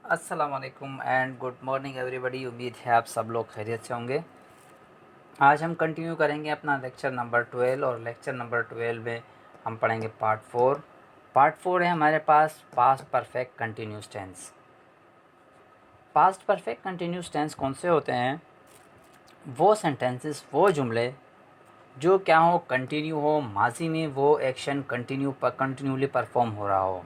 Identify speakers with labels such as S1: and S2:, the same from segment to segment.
S1: अस्सलाम वालेकुम and good morning everybody. उम्मीद है आप सब लोग खैरियत से होंगे। आज हम कंटिन्यू करेंगे अपना लेक्चर नंबर 12 और लेक्चर नंबर 12 में हम पढ़ेंगे पार्ट 4। पार्ट 4 है हमारे पास past perfect continuous tense. Past perfect continuous tense कौन से होते हैं? वो सेंटेंसेस, वो जुमले जो क्या हो, कंटिन्यू हो, माजी में वो एक्शन कंटिन्यूली परफॉर्म हो रहा हो।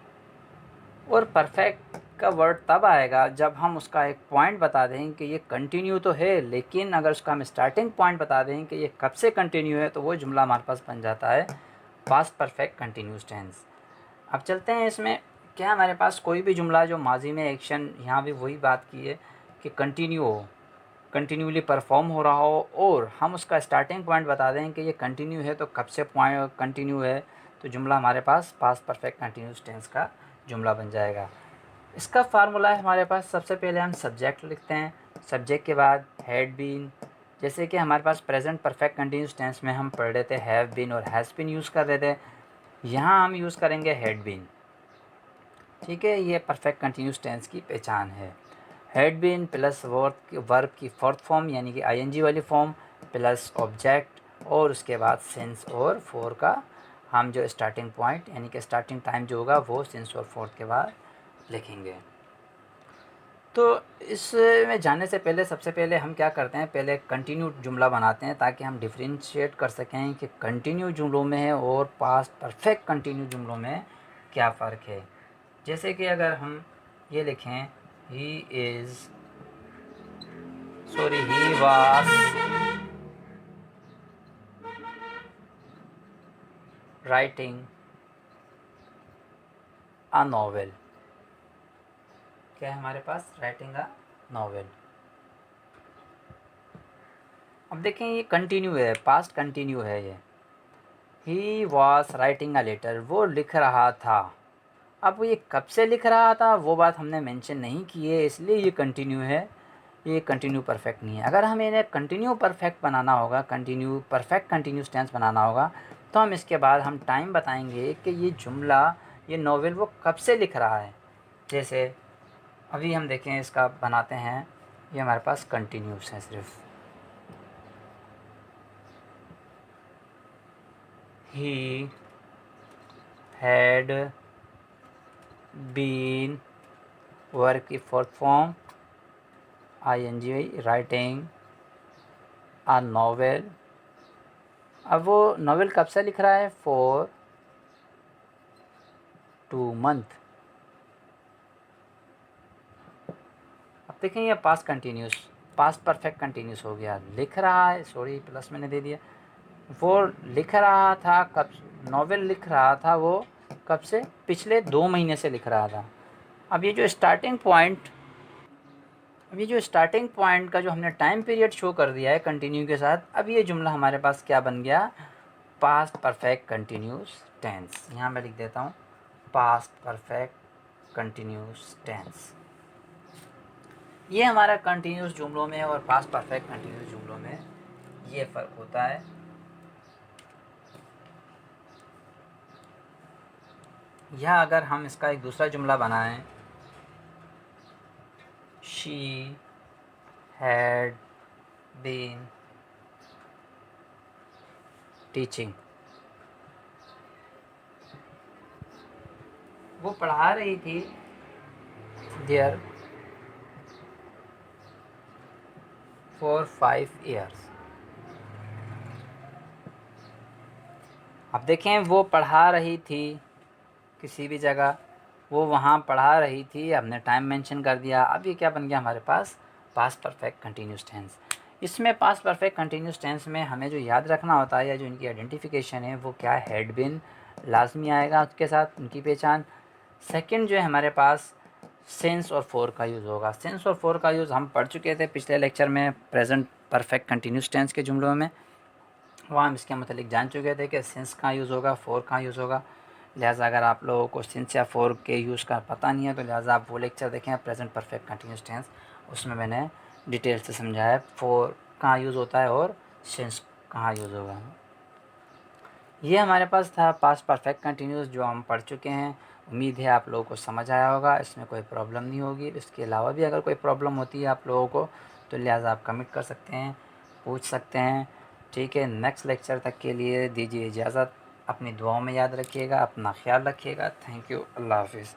S1: और परफेक्ट का वर्ड तब आएगा जब हम उसका एक पॉइंट बता दें कि ये कंटिन्यू तो है, लेकिन अगर उसका हम स्टार्टिंग पॉइंट बता दें कि ये कब से कंटिन्यू है, तो वो जुमला हमारे पास बन जाता है पास्ट परफेक्ट कंटिन्यूस टेंस। अब चलते हैं इसमें। क्या हमारे पास कोई भी जुमला जो माजी में एक्शन, यहाँ भी वही बात की है कि कंटिन्यू हो, कंटिन्यूली परफॉर्म हो रहा हो, और हम उसका स्टार्टिंग पॉइंट बता दें कि ये कंटिन्यू है, तो कब से पॉइंट कंटिन्यू है, तो जुमला हमारे पास पास्ट परफेक्ट कंटिन्यूस टेंस का जुमला बन जाएगा। इसका फार्मूला है हमारे पास, सबसे पहले हम सब्जेक्ट लिखते हैं, सब्जेक्ट के बाद हैड बीन। जैसे कि हमारे पास प्रेजेंट परफेक्ट कंटिन्यूस टेंस में हम पढ़ रहे थे हैव बीन और हैज़ बीन यूज़ कर रहे थे, यहाँ हम यूज़ करेंगे हैड बीन। ठीक है, ये परफेक्ट कंटिन्यूस टेंस की पहचान है। हैड बीन प्लस वर्ब की फोर्थ फॉर्म यानी कि आईएनजी वाली फॉर्म प्लस ऑब्जेक्ट, और उसके बाद सिंस और फॉर का हम जो स्टार्टिंग पॉइंट यानी कि स्टार्टिंग टाइम जो होगा वो सिंस और फॉर के बाद लिखेंगे। तो इसमें जाने से पहले सबसे पहले हम क्या करते हैं, पहले कंटिन्यू जुमला बनाते हैं ताकि हम डिफरेंशिएट कर सकें कि कंटिन्यू जुमलों में और पास्ट परफेक्ट कंटिन्यू जुमलों में क्या फ़र्क है। जैसे कि अगर हम ये लिखें he was writing a novel. क्या है हमारे पास? Writing a novel. अब देखें ये कंटिन्यू है, पास्ट कंटिन्यू है। ये he was writing a letter, वो लिख रहा था। अब ये कब से लिख रहा था वो बात हमने मेंशन नहीं की है, इसलिए ये कंटिन्यू है, ये कंटिन्यू परफेक्ट नहीं है। अगर हमें इन्हें कंटिन्यू परफेक्ट बनाना होगा, कंटिन्यू परफेक्ट कंटिन्यूस टेंस बनाना होगा, तो हम इसके बाद हम टाइम बताएंगे कि ये जुमला, ये नॉवेल वो कब से लिख रहा है। जैसे अभी हम देखें, इसका बनाते हैं, ये हमारे पास कंटिन्यूस है सिर्फ। ही हैड बीन, वर्क की fourth form ING, writing a novel. अब वो नॉवेल कब से लिख रहा है? For 2 month. अब देखें ये past continuous, past perfect continuous हो गया। लिख रहा है, सॉरी प्लस मैंने दे दिया। वो लिख रहा था कब? नॉवेल लिख रहा था वो कब से? पिछले 2 महीने से लिख रहा था। अब ये जो स्टार्टिंग पॉइंट, अब ये जो स्टार्टिंग पॉइंट का जो हमने टाइम पीरियड शो कर दिया है कंटिन्यू के साथ, अब ये जुमला हमारे पास क्या बन गया? Past perfect continuous tense. यहाँ मैं लिख देता हूँ पास्ट परफेक्ट कंटिन्यूस टेंस। ये हमारा कंटिन्यूस जुमलों में और पास्ट परफेक्ट कंटिन्यूस जुमलों में ये फ़र्क होता है। या अगर हम इसका एक दूसरा जुमला बनाएं, शी हैड बीन टीचिंग, वो पढ़ा रही थी देयर फॉर 5 years। अब देखें, वो पढ़ा रही थी किसी भी जगह, वो वहाँ पढ़ा रही थी, हमने टाइम मेंशन कर दिया। अब ये क्या बन गया हमारे पास? Past perfect continuous tense. इसमें पास्ट परफेक्ट कंटिन्यूस टेंस में हमें जो याद रखना होता है या जो इनकी आइडेंटिफिकेशन है वो क्या है? हैड बिन लाजमी आएगा उसके साथ, उनकी पहचान। सेकंड जो है हमारे पास सेंस और फोर का यूज़ होगा। सेंस और फोर का यूज़ हम पढ़ चुके थे पिछले लेक्चर में प्रेजेंट परफेक्ट कंटिन्यूस टेंस के जुमलों में, वहाँ हम इसके मतलब जान चुके थे कि सेंस कहाँ यूज़ होगा, फोर कहाँ यूज़ होगा। लिहाजा अगर आप लोगों को सेंस या फोर के यूज़ का पता नहीं है तो लिहाजा आप वो लेक्चर देखें प्रेजेंट परफेक्ट कंटिन्यूस टेंस, उसमें मैंने डिटेल से समझाया फोर कहाँ यूज़ होता है और सेंस कहाँ यूज़ होगा। ये हमारे पास था पास्ट परफेक्ट कंटिन्यूस जो हम पढ़ चुके हैं। उम्मीद है आप लोगों को समझ आया होगा, इसमें कोई प्रॉब्लम नहीं होगी। इसके अलावा भी अगर कोई प्रॉब्लम होती है आप लोगों को तो लिहाजा आप कमेंट कर सकते हैं, पूछ सकते हैं। ठीक है, नेक्स्ट लेक्चर तक के लिए दीजिए इजाज़त। अपनी दुआओं में याद रखिएगा, अपना ख्याल रखिएगा। थैंक यू, अल्लाह हाफिज़।